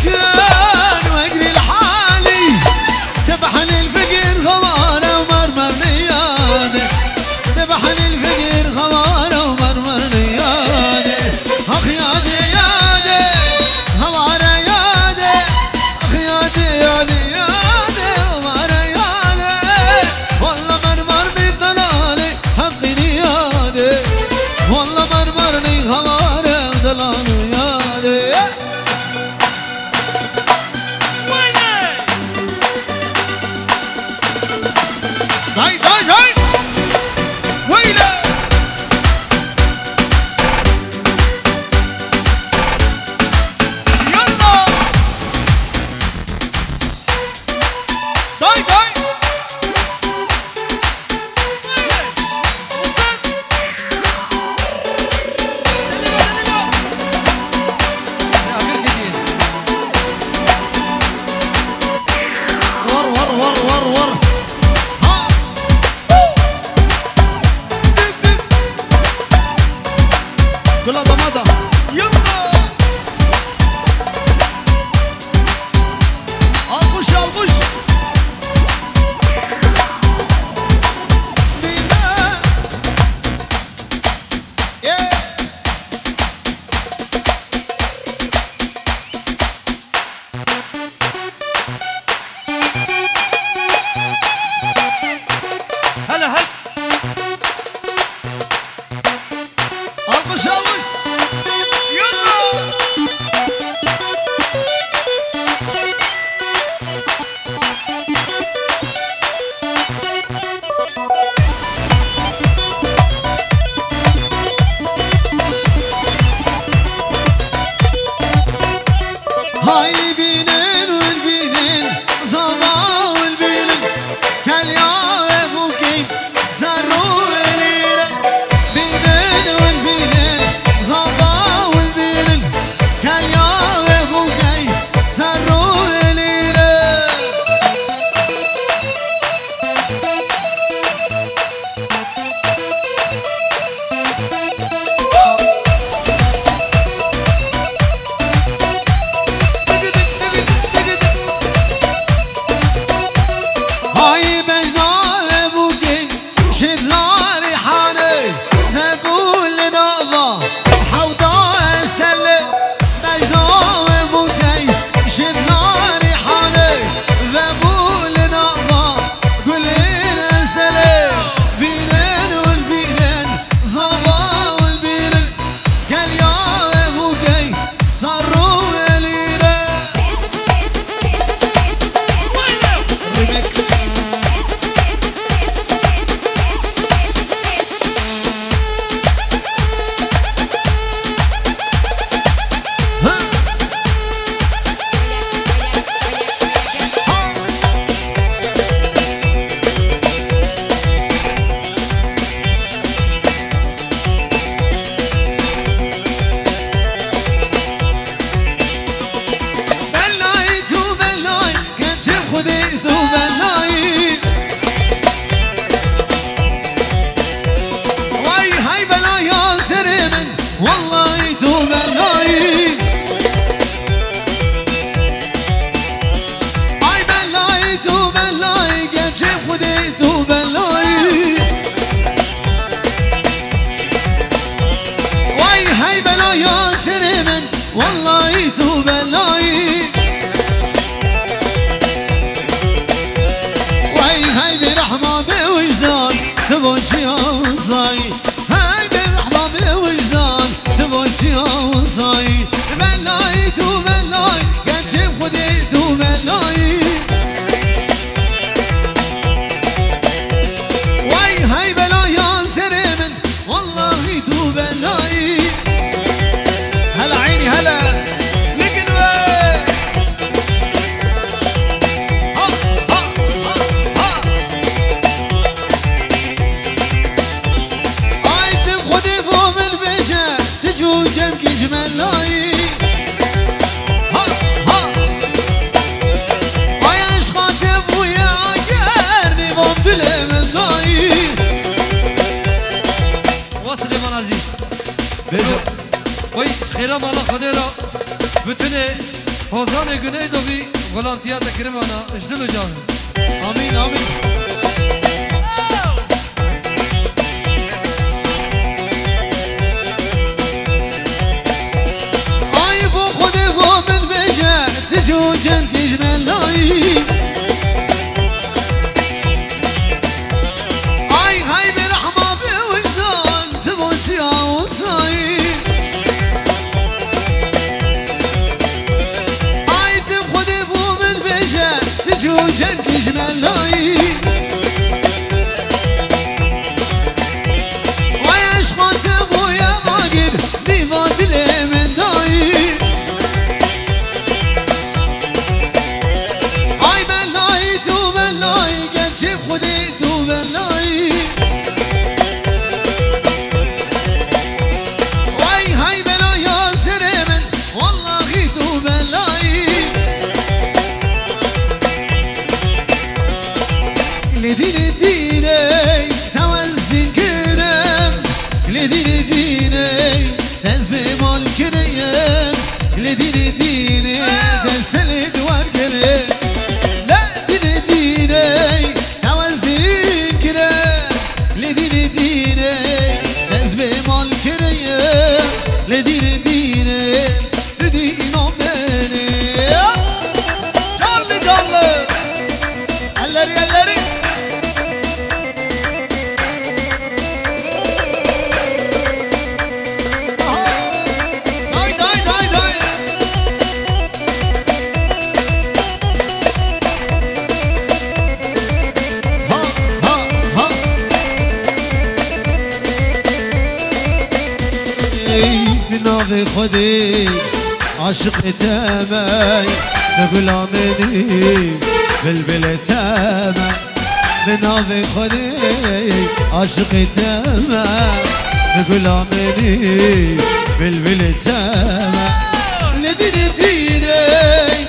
مسكين واجري لحالي ذبحني الفقير غوانه ومرمر نياده ذبحني الفقير غوانه ومرمر نياده اخ يادي يادي غوانه يادي اخ يادي يادي يادي غوانه يادي والله مرمرني ضلالي حقي نيادي والله مرمرني غوانه وضلالي يادي هاي هاي هاي ويلي يلا هاي هاي ور ور ور ور ور كلها ضمادة يلا الغش الغش بينا هلا هلا الغش الغش يلا هاي بينين والبينين زما والبينين كان يا ابوكي زروا ليلة بينين والبينين زما والبينين كان يا ابوكي زروا ليلة هاي بجنا ابوكي شدلاري حاني نبول نقضى حوضا اسلم بجنا ابوكي شدلاري حاني نبول نقضى قولين اسلم بينين والبينين زبا والبينين قال يا ابوكي صروا لينا ريمكس بلايت وبلاي كنت خذيت وبلاي واي هاي بلاي يا سرمن والله توبلاي هاي بلاي توبلاي كنت خذيت وبلاي واي هاي بلاي يا سرمن والله توبلاي واي هاي برحمة بوجدان تبوشي وصاي هاي برحمة بوجدان تبوشي وصاي بلاي توبلاي قد جيب خدي توبلاي واي هاي بلاي يا سرمن والله توبلاي هلا عيني هلا لكن وين ها ها ها ها هاي تبخدي فوق البشا تجو جنبك جملاي ها ها هاي عشقا تبو يا قرني بندل من داي وصلي منازي بيجو وي خيرا مالا خديرا بتني Hozan güney dobi volantiyata kirmana jdil canım. Amin amin. Ay bu خود bu من بشه تجوجن کجملایی ay hay bir rahma bir vicdan تبوسي عوصاي ay خود bu من بشه تجوجن کجملایی ay aşkın bu ya agib diva dilemin dayı ay bellayı tu bellayı geçip خودی tu bellayı ay hay belaya seremin vallahi tu bellayı ledine dine tevezzin kerem ledine dine tezbe mal kerem ledine dine desele duvar kerem ledine dine tevezzin kerem ledine dine tezbe mal kerem ledine dine dedi inan beni canlı canlı elleri elleri day day day day ha ha ha ey binavi خودی عاشق تمای بغلامنی بلبل تمای بناوی خودی عاشق تمای بغلامنی بلبل تمای لدین دینه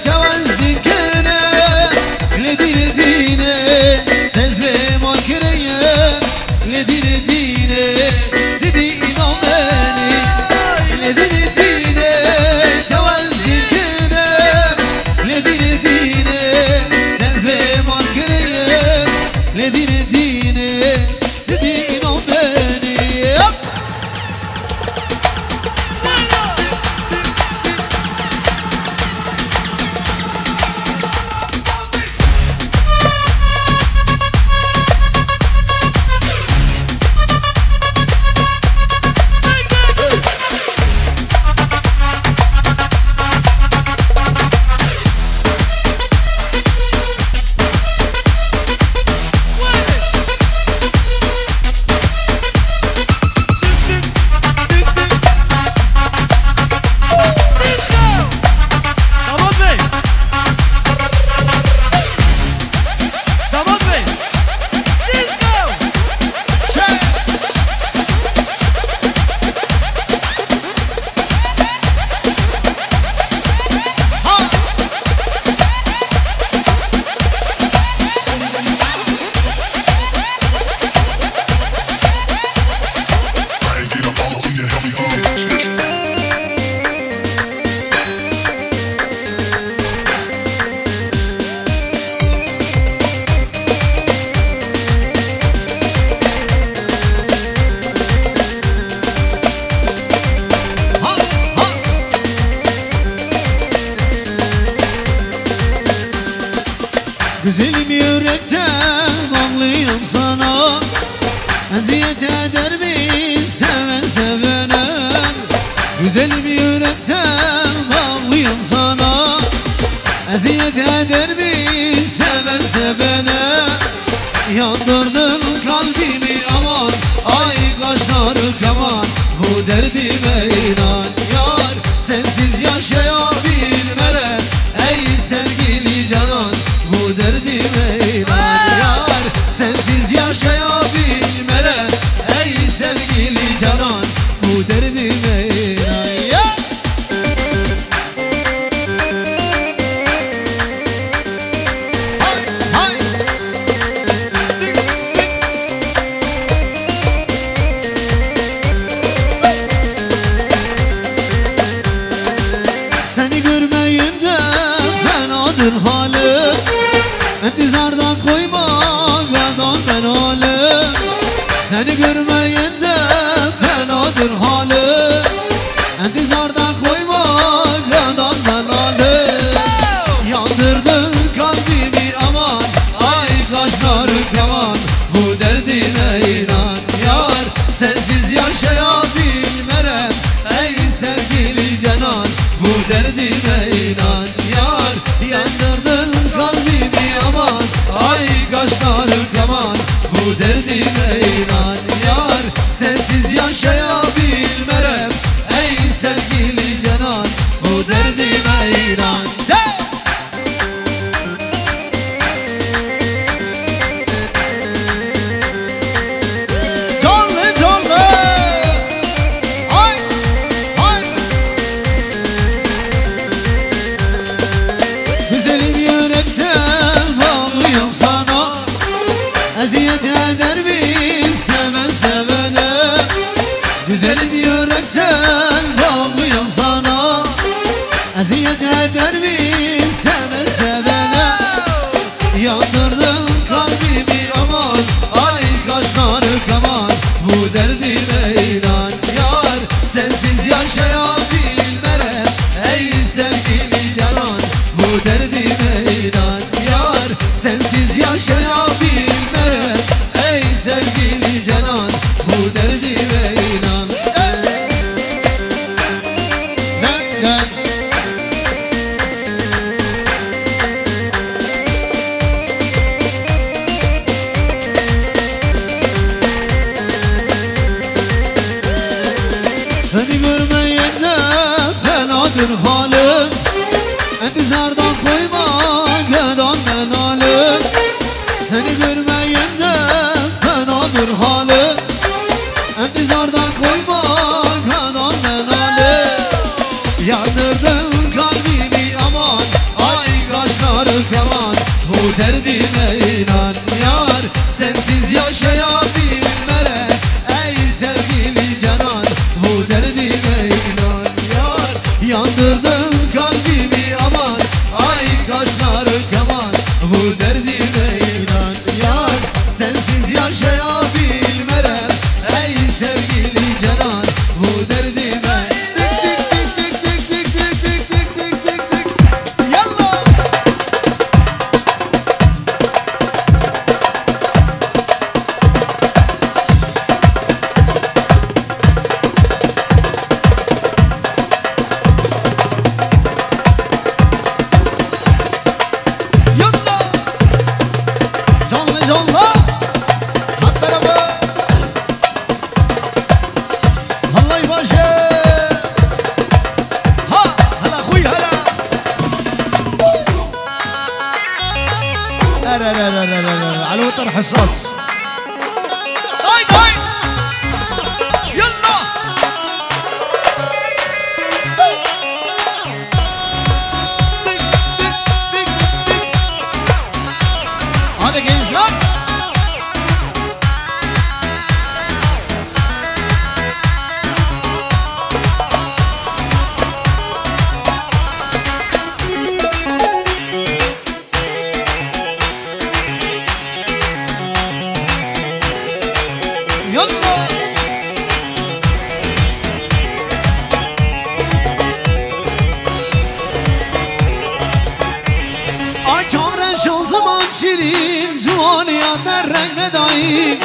توزی کنه لدین دینه تزوی مال کریم لدین دینه دیدی ایمان بینی لدین دینه توزی کنه لدین دینه تزوی مال کریم لدین دینه دیدی ایمان بینی Güzelim yürekten bağlıyım sana eziyet eder mi seven sevene Güzelim yürekten bağlıyım sana eziyet eder mi seven sevene Yandırdın kalbimi aman ay kaşları kaman Bu derdime inan yar sensiz yaşayabilmere Ey sevgili canan bu derdime inan yar sensiz yaşayabilmere Ey sevgili canan bu derdime inan yar Hay hay bu derdime inan yar. Yandırdın kalbimi aman, ay kaşlarım kaman, bu derdime inan yar. Sensiz yaşayabilmerem ey sevgili canan, bu derdime inan. Canlı canlı ay ay, güzelim yürekten bağlıyım sana, eziyet eder mi seven sevene. Güzelim yürekten bağlıyım sana, eziyet eder mi seven sevene. Yandırdın kalbimi aman, ay kaşları kaman, bu derdime inan yar. Sensiz yaşayabilmerem ey sevgili canan, bu derdime inan yar. Sensiz yaşayabilmerem ey sevgili canan, bu derdime inan. Seni görmeyende fenadır halim, entizardan koyma gedan menalim. Seni görmeyende fenadır halim, entizardan koyma gedan menalim. Yandırdın kalbimi aman, ay kaşları kaman, bu derdime inan yar. Sensiz yaşayabilmerem ey sevgili canan, bu derdime inan yar. Yandırdın kalbimi aman, ay kaşları kaman, bu derdime inan yar. Sensiz yaşayabilmerem ey sevgili canan, bu derdime. Yallah. Yallah. Canlı canlı hat tarafı Vallahi başı ha hala huy hala على وتر حصاص هاي هاي يلا hadi gençler. Yalla. Ay çare şansım şirin, cuvaniya der renk vedayı.